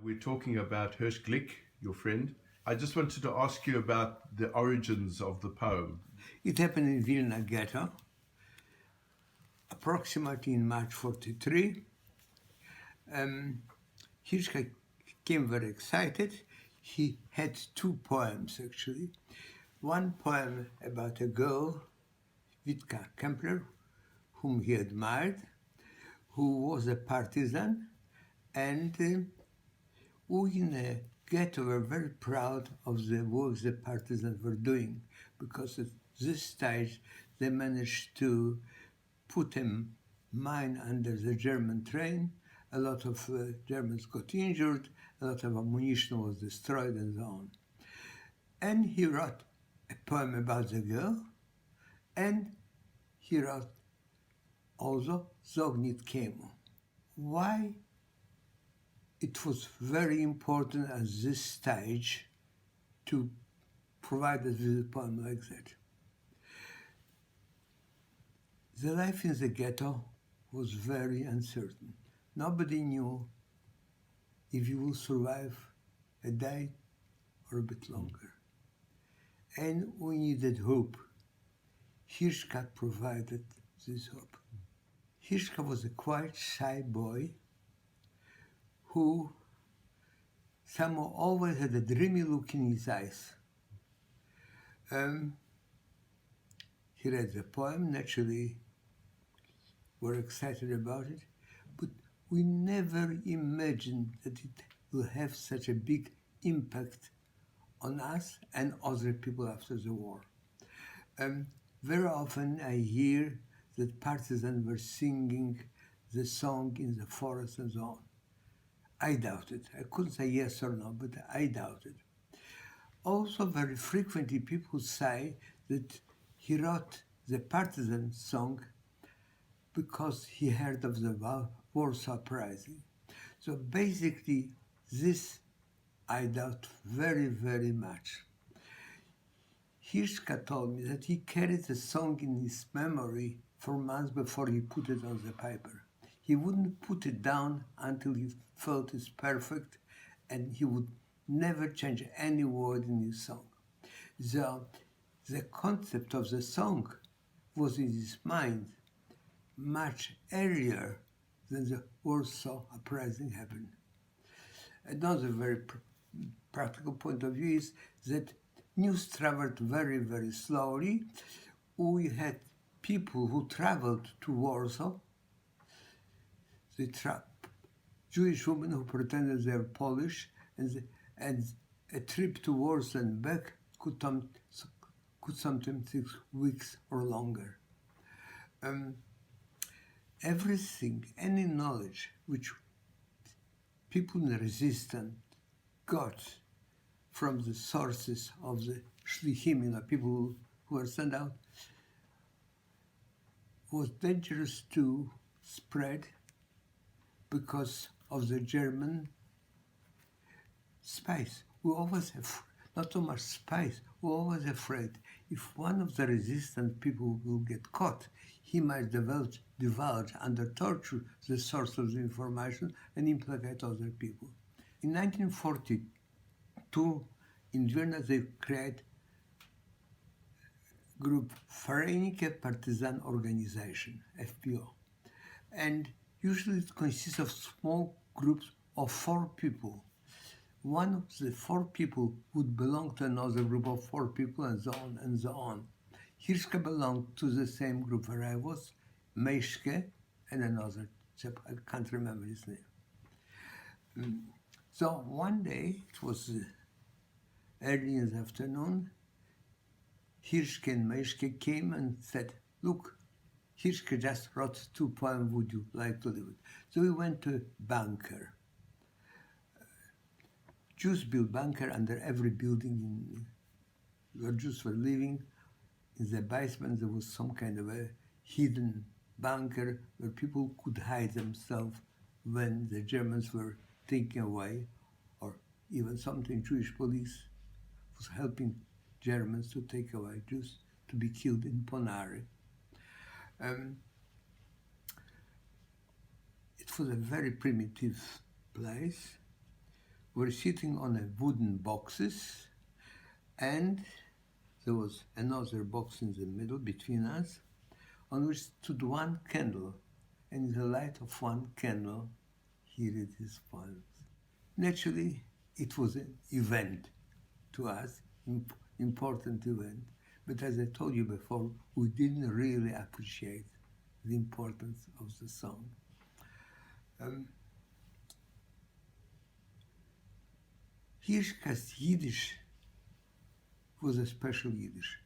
We're talking about Hirsch Glick, your friend. I just wanted to ask you about the origins of the poem. It happened in Vilna ghetto, approximately in March 43. Hirschka came very excited. He had two poems, actually. One poem about a girl, Witka Kempler, whom he admired, who was a partisan, and we in the ghetto were very proud of the work the partisans were doing, because at this stage they managed to put a mine under the German train. A lot of Germans got injured, a lot of ammunition was destroyed, and so on. And he wrote a poem about the girl, and he wrote also Zognit Kemo. Why it was very important at this stage to provide us with a poem like that. The life in the ghetto was very uncertain. Nobody knew if you will survive a day or a bit longer. And we needed hope. Hirschka provided this hope. Hirschka was a quite shy boy who somehow always had a dreamy look in his eyes. He read the poem, naturally were excited about it, but we never imagined that it will have such a big impact on us and other people after the war. Very often I hear that partisans were singing the song in the forest and so on. I doubt it. I couldn't say yes or no, but I doubt it. Also, very frequently people say that he wrote the partisan song because he heard of the Warsaw Uprising. So basically, this I doubt very, very much. Hirschka told me that he carried the song in his memory for months before he put it on the paper. He wouldn't put it down until he felt it's perfect, and he would never change any word in his song. The concept of the song was in his mind much earlier than the Warsaw Uprising happened. Another very practical point of view is that news traveled very, very slowly. We had people who traveled to Warsaw. Jewish women who pretended they were Polish, and a trip to Warsaw and back could sometimes take weeks or longer. Everything, any knowledge which people in the resistance got from the sources of the shlichim, people who were sent out, was dangerous to spread because of the German spies. We always have, not so much spies, we're always afraid if one of the resistant people will get caught, he might divulge under torture the source of the information and implicate other people. In 1942, in Vienna, they created group Vereinigte Partisan Organization, FPO. And usually it consists of small groups of 4 people. One of the 4 people would belong to another group of 4 people, and so on and so on. Hirschka belonged to the same group where I was, Meischke, and another chap, I can't remember his name. So one day, it was early in the afternoon, Hirschke and Meischke came and said, look, Hirschke just wrote 2 poems, would you like to live it? So we went to a bunker. Jews built bunker under every building where Jews were living. In the basement there was some kind of a hidden bunker where people could hide themselves when the Germans were taken away, or even something Jewish police was helping Germans to take away Jews to be killed in Ponary. It was a very primitive place. were sitting on a wooden boxes, and there was another box in the middle between us, on which stood one candle, and in the light of one candle, he read his poems. Naturally, it was an event to us, important event, but as I told you before, we didn't really appreciate the importance of the song. Hirsch's Yiddish was a special Yiddish.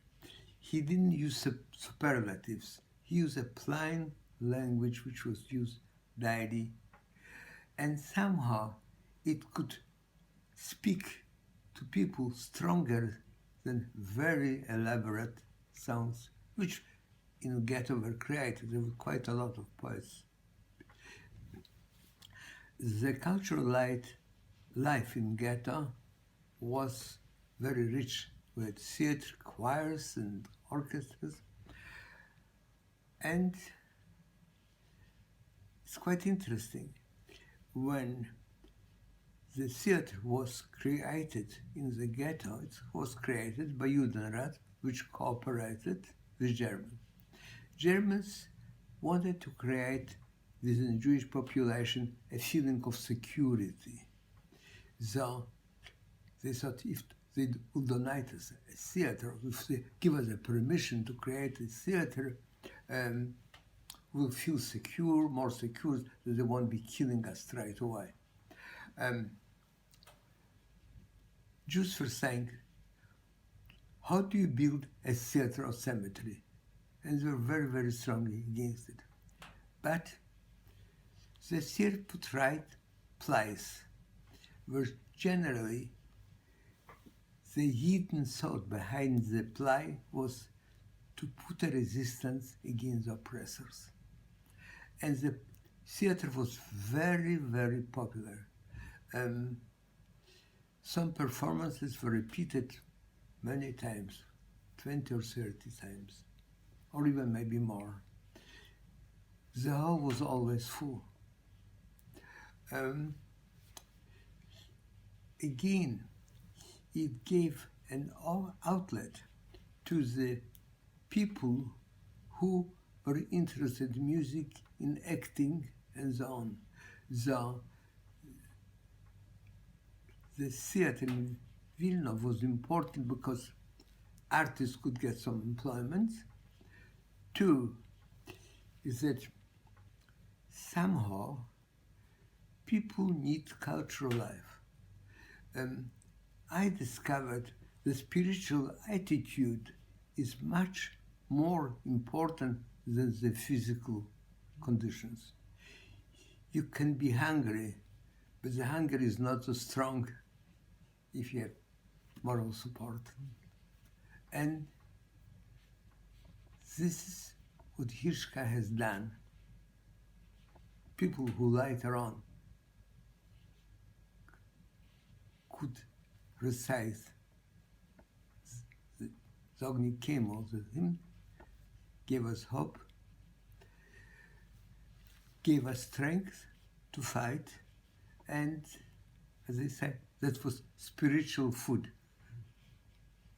He didn't use superlatives. He used a plain language which was used daily, and somehow it could speak to people stronger than very elaborate songs, which in ghetto were created. There were quite a lot of poets. The cultural life in ghetto was very rich. We had theater, choirs, and orchestras. And it's quite interesting. When the theater was created in the ghetto, it was created by Judenrat, which cooperated with Germans. Germans wanted to create within the Jewish population a feeling of security. So they thought if they would donate us a theater, if they give us a permission to create a theater, we'll feel secure, more secure, that they won't be killing us straight away. Jews were saying, how do you build a theater of cemetery? And they were very, very strongly against it. But the theater put right place, where generally the hidden thought behind the play was to put a resistance against oppressors. And the theater was very, very popular. Some performances were repeated many times, 20 or 30 times, or even maybe more. The hall was always full. Again, it gave an outlet to the people who were interested in music, in acting, and so on. So the theater in Vilna was important because artists could get some employment. Two, is that somehow people need cultural life. I discovered the spiritual attitude is much more important than the physical conditions. You can be hungry, but the hunger is not so strong if you have moral support. And this is what Hirschka has done. People who later on could recite the Zogny Kemo, the hymn, gave us hope, gave us strength to fight, and as I said, that was spiritual food,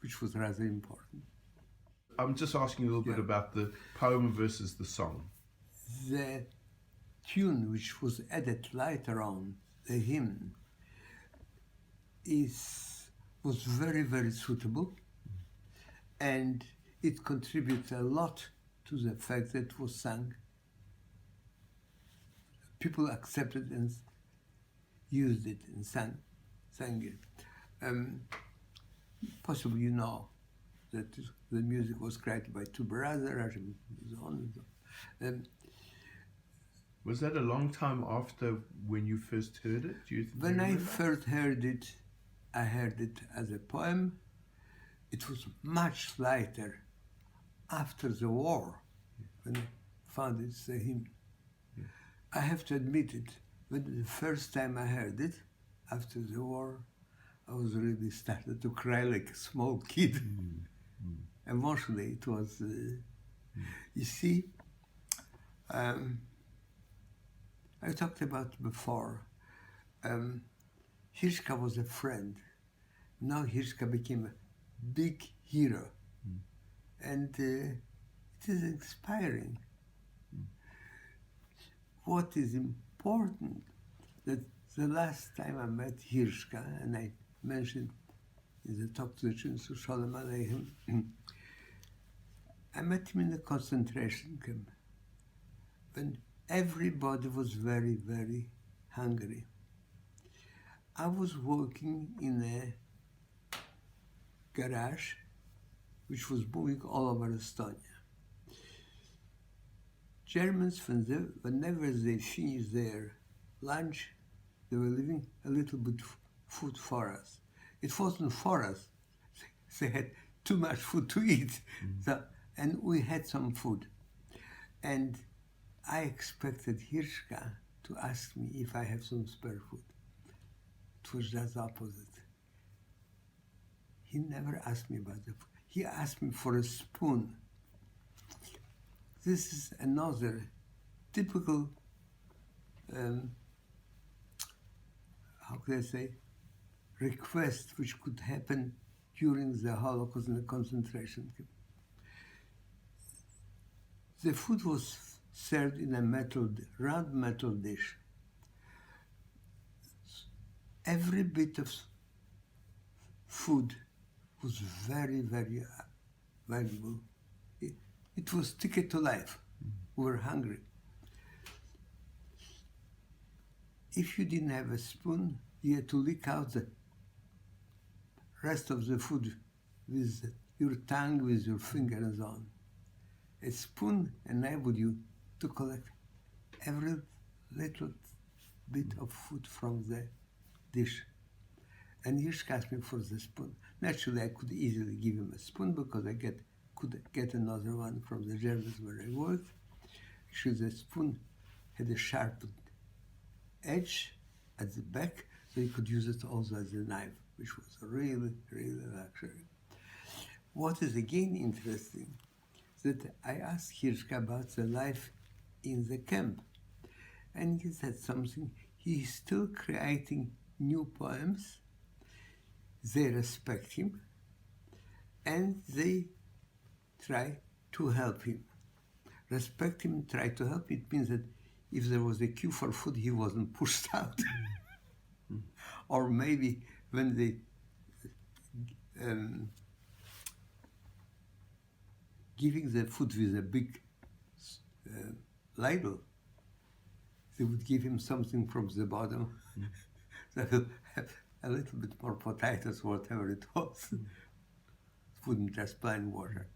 which was rather important. I'm just asking a little bit about the poem versus the song. The tune which was added later on, the hymn, was very, very suitable, and it contributed a lot to the fact that it was sung. People accepted and used it and sang it. Possibly you know that the music was created by two brothers, and so on and so on. Was that a long time after when you first heard it? Do you When I first heard it, I heard it as a poem. It was much later, after the war, when I found it's a hymn. Yeah. I have to admit it, when the first time I heard it, after the war, I was really started to cry like a small kid. Emotionally, it was, you see, I talked about before, Hirschka was a friend. Now Hirschka became a big hero. And it is inspiring. What is important, that the last time I met Hirschka, and I mentioned in the talk to the students to Shalom Aleichem, I met him in a concentration camp when everybody was very, very hungry. I was working in a garage which was moving all over Estonia. Germans, whenever they finished their lunch, they were leaving a little bit food for us. It wasn't for us. They had too much food to eat. So, and we had some food. And I expected Hirschka to ask me if I have some spare food. It was just the opposite. He never asked me about the food. He asked me for a spoon. This is another typical, how could I say, request which could happen during the Holocaust in the concentration camp. The food was served in a round metal dish. Every bit of food was very, very valuable. It was ticket to life. We were hungry. If you didn't have a spoon, you had to lick out the rest of the food with your tongue, with your finger and so on. A spoon enabled you to collect every little bit of food from the dish. And Hirschka asked me for the spoon. Naturally, I could easily give him a spoon because I could get another one from the Germans where I worked. Actually, the spoon had a sharp edge at the back, so you could use it also as a knife, which was really, really luxury. What is again interesting is that I asked Hirschka about the life in the camp, and he said something. He's still creating new poems. They respect him, and they try to help him. Respect him, try to help. It means that if there was a queue for food, he wasn't pushed out. Or maybe when they giving the food with a big ladle, they would give him something from the bottom. That will have a little bit more potatoes, whatever it was. It wouldn't just plain water.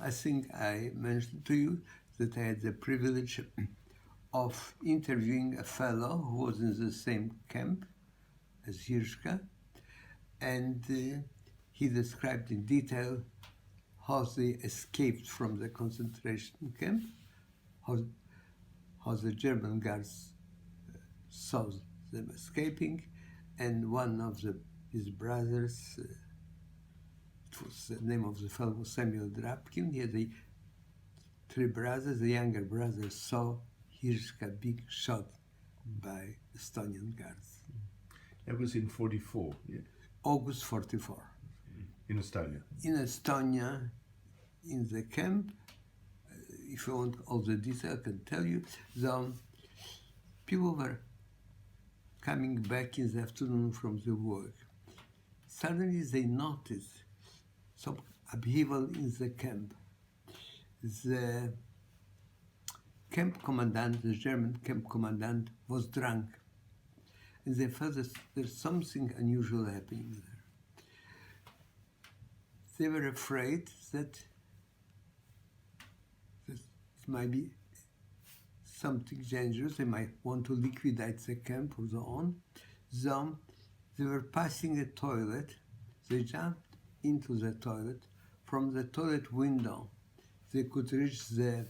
I think I mentioned to you that I had the privilege of interviewing a fellow who was in the same camp as Hirschka, and he described in detail how they escaped from the concentration camp, how the German guards saw them escaping, and one of his brothers, it was the name of the fellow was Samuel Drapkin. He had three brothers. The younger brother saw Hirschka being shot by Estonian guards. That was in 44, yeah? August 44. In Estonia? In Estonia, in the camp, if you want all the details, I can tell you, the people were coming back in the afternoon from the work. Suddenly they noticed some upheaval in the camp. The camp commandant, the German camp commandant, was drunk. And they felt that there's something unusual happening there. They were afraid that it might be something dangerous. They might want to liquidate the camp or so on. So they were passing a toilet. They jumped into the toilet. From the toilet window, they could reach the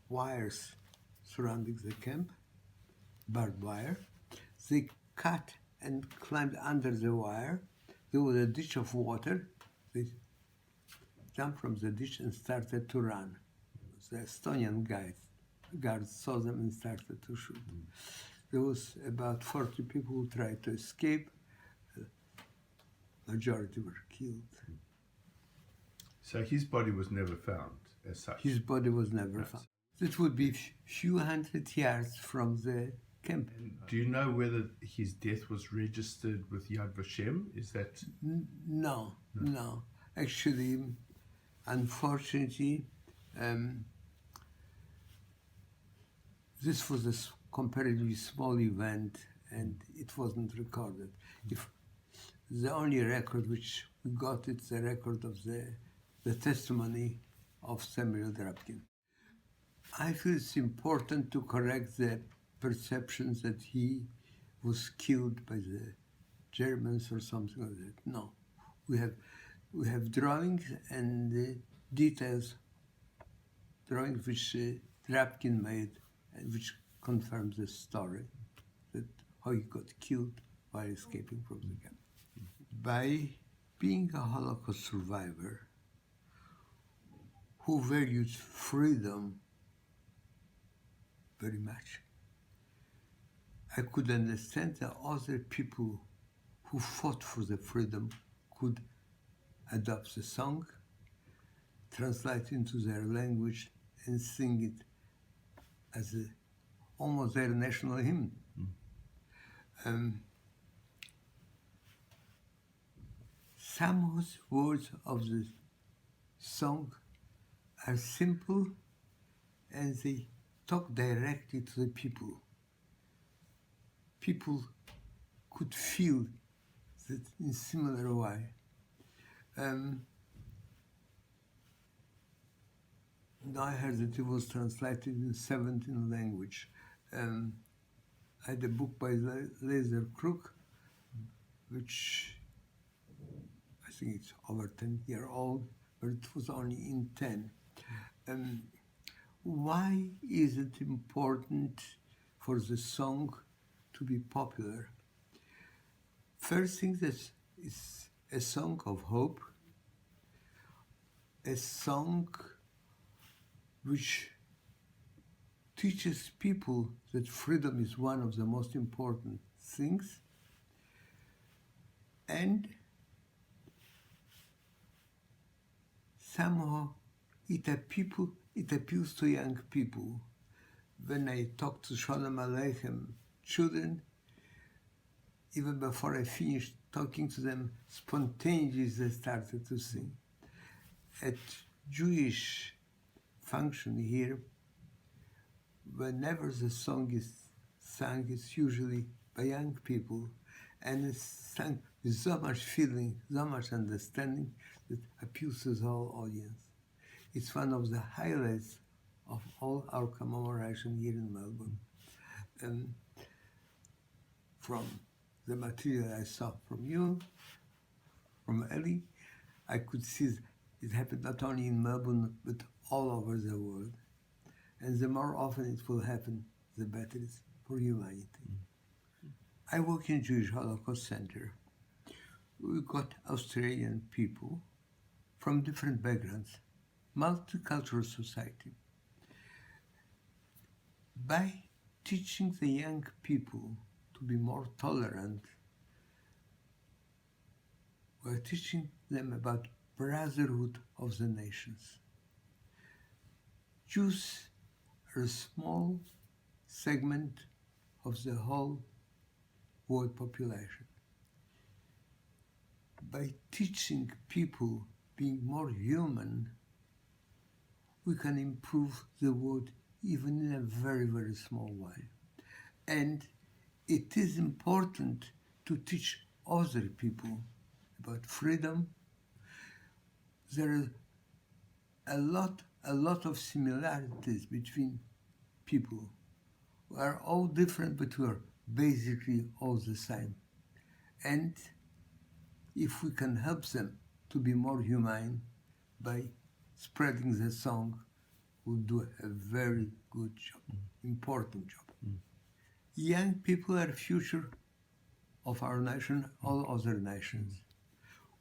wires surrounding the camp, barbed wire. They cut and climbed under the wire. There was a ditch of water. They jumped from the ditch and started to run. The Estonian guys guards saw them and started to shoot. There was about 40 people who tried to escape. Majority were killed. So his body was never found as such. His body was never Yes. found. It would be few hundred yards from the camp. Do you know whether his death was registered with Yad Vashem? Is that No. Actually, unfortunately, this was a comparatively small event and it wasn't recorded. If the only record which we got is the record of the testimony of Samuel Drabkin. I feel it's important to correct the perceptions that he was killed by the Germans or something like that. No, we have drawings and details, drawings which Drabkin made and which confirms the story that how he got killed while escaping from the camp. By being a Holocaust survivor who valued freedom very much, I could understand that other people who fought for the freedom could adopt the song, translate into their language, and sing it as almost their national hymn. Some words of the song are simple and they talk directly to the people. People could feel that in similar way. I heard that it was translated in 17 languages. I had a book by Laser Crook, which I think it's over 10 years old, but it was only in 10. Why is it important for the song to be popular? First thing, that it's a song of hope, a song which teaches people that freedom is one of the most important things, and somehow it appeals to young people. When I talk to Shalom Aleichem children, even before I finished talking to them, spontaneously they started to sing. At Jewish function here, whenever the song is sung, it's usually by young people, and it's sung with so much feeling, so much understanding that appeals to the whole audience. It's one of the highlights of all our commemoration here in Melbourne. And from the material I saw from you, from Ellie, I could see it happened not only in Melbourne, but all over the world. And the more often it will happen, the better it is for humanity. I work in Jewish Holocaust Center. We got Australian people from different backgrounds, multicultural society. By teaching the young people to be more tolerant, we're teaching them about brotherhood of the nations. Jews are a small segment of the whole world population. By teaching people being more human, we can improve the world even in a very, very small way. And it is important to teach other people about freedom. There are a lot of similarities between people. We are all different, but we are basically all the same. And if we can help them to be more humane by spreading the song, we'll do a very good job, important job. Young people are the future of our nation, all other nations.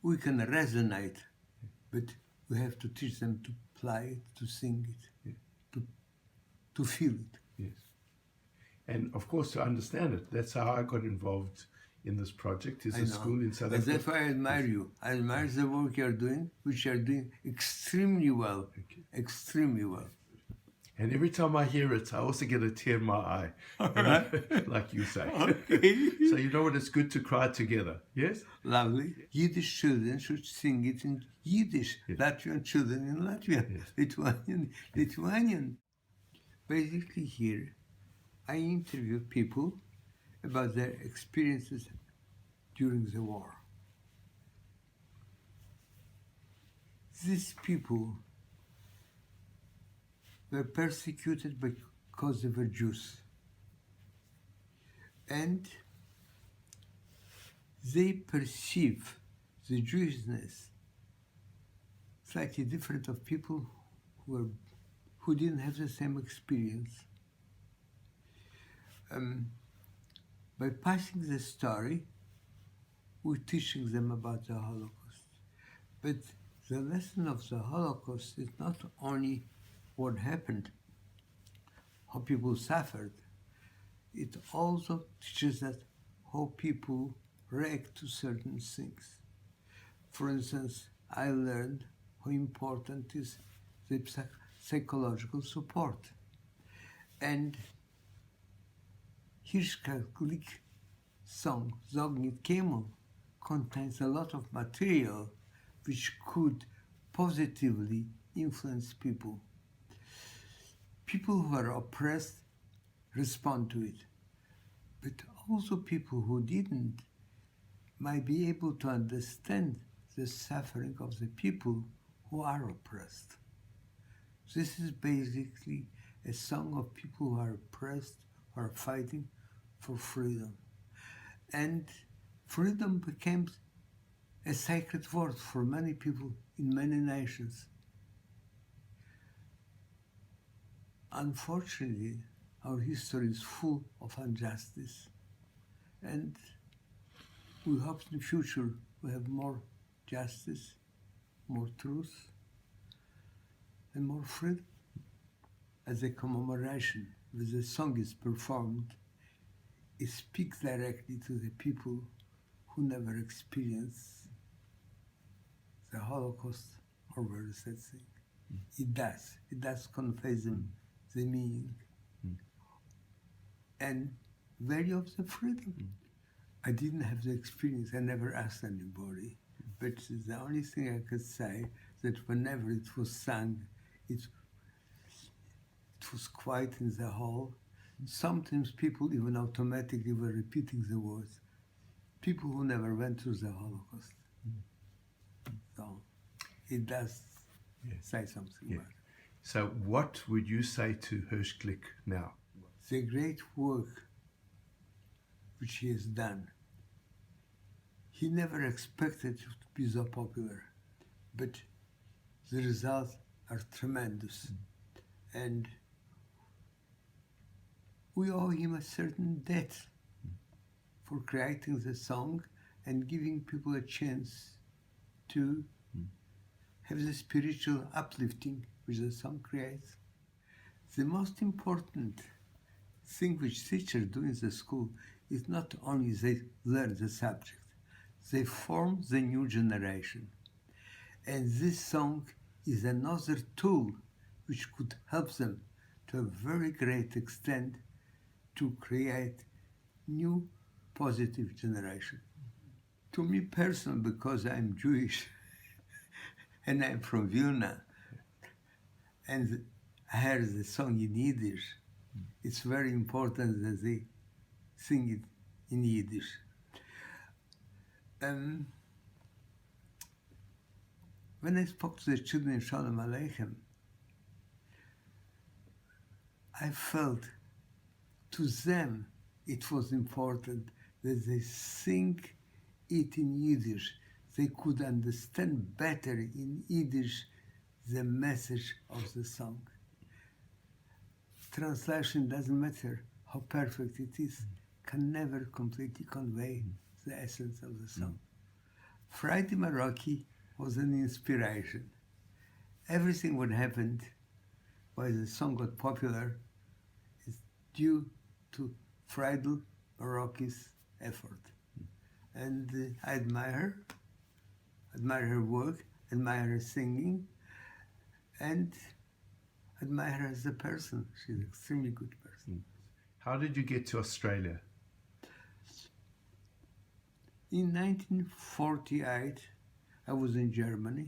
We can resonate, but we have to teach them to play it, to sing it, to to feel it. Yes. And of course, to understand it. That's how I got involved in this project, is I a know. school in South But Africa. that's why I admire you. I admire the work you're doing, which you're doing extremely well. Okay. Extremely well. And every time I hear it, I also get a tear in my eye, like you say. Okay. So you know what? It's good to cry together. Yes? Lovely. Yiddish children should sing it in Yiddish. Yes. Latvian children in Latvian. Yes. Lithuanian. Basically here, I interview people about their experiences during the war. These people were persecuted because they were Jews. And they perceive the Jewishness slightly different of people who didn't have the same experience. By passing the story, we're teaching them about the Holocaust. But the lesson of the Holocaust is not only what happened, how people suffered. It also teaches us how people react to certain things. For instance, I learned how important is the psychological support. And Hirschkalklik song, Sag mit Kämel, contains a lot of material which could positively influence people. People who are oppressed respond to it, but also people who didn't might be able to understand the suffering of the people who are oppressed. This is basically a song of people who are oppressed, who are fighting for freedom. And freedom became a sacred word for many people in many nations. Unfortunately, our history is full of injustice, and we hope in the future we have more justice, more truth, and more freedom. As a commemoration, when the song is performed, it speaks directly to the people who never experienced the Holocaust or were such thing. It does convey them the meaning and value of the freedom. I didn't have the experience, I never asked anybody, but the only thing I could say that whenever it was sung, it was quiet in the hall. Sometimes people even automatically were repeating the words. People who never went through the Holocaust. So it does say something about it. So what would you say to Hirschklick now? The great work which he has done. He never expected to be so popular, but the results are tremendous. And we owe him a certain debt for creating the song and giving people a chance to have the spiritual uplifting which the song creates. The most important thing which teachers do in the school is not only they learn the subject, they form the new generation. And this song is another tool which could help them to a very great extent to create new positive generation. To me personally, because I'm Jewish and I'm from Vilna, and I heard the song in Yiddish, it's very important that they sing it in Yiddish. When I spoke to the children in Shalom Aleichem, I felt to them it was important that they sing it in Yiddish. They could understand better in Yiddish the message of the song. Translation doesn't matter how perfect it is, can never completely convey the essence of the song. Friday Maroki was an inspiration. Everything what happened, why the song got popular, due to Friedel Barocchi's effort. And I admire her work, admire her singing, and admire her as a person. She's an extremely good person. How did you get to Australia? In 1948, I was in Germany.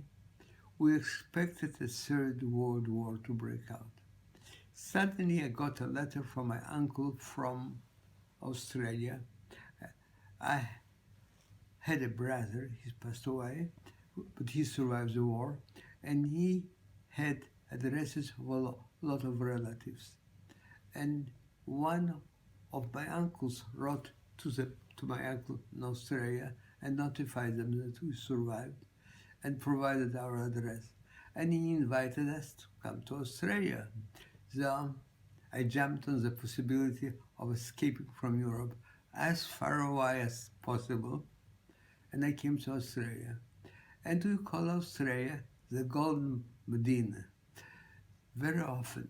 We expected a third world war to break out. Suddenly I got a letter from my uncle from Australia. I had a brother, he passed away, but he survived the war, and he had addresses of a lot of relatives. And one of my uncles wrote to my uncle in Australia and notified them that we survived and provided our address. And he invited us to come to Australia. So I jumped on the possibility of escaping from Europe as far away as possible, and I came to Australia. And we call Australia the Golden Medina. Very often,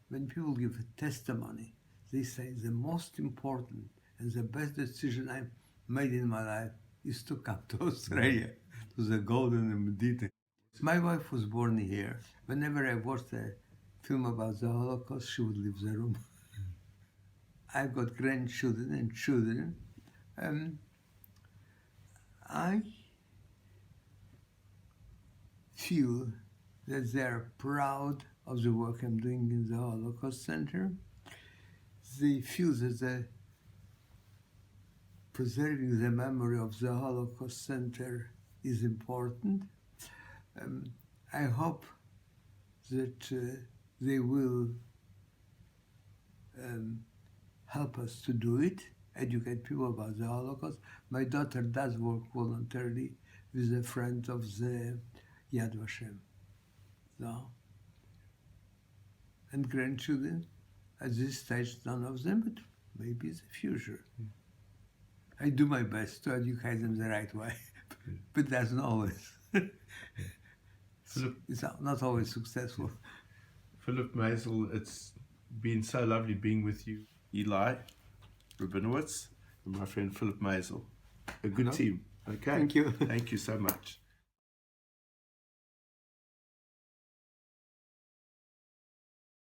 when people give a testimony, they say the most important and the best decision I made in my life is to come to Australia, to the Golden Medina. My wife was born here. Whenever I watched a film about the Holocaust, she would leave the room. I've got grandchildren and children. I feel that they're proud of the work I'm doing in the Holocaust Center. They feel that preserving the memory of the Holocaust Center is important. I hope that they will help us to do it, educate people about the Holocaust. My daughter does work voluntarily with a friend of the Yad Vashem. So, and grandchildren, at this stage, none of them, but maybe in the future. I do my best to educate them the right way, but that's not always. It's not always successful. Phillip Maisel, it's been so lovely being with you. Eli Rabinowitz and my friend Phillip Maisel. A good team. Okay. Thank you. Thank you so much.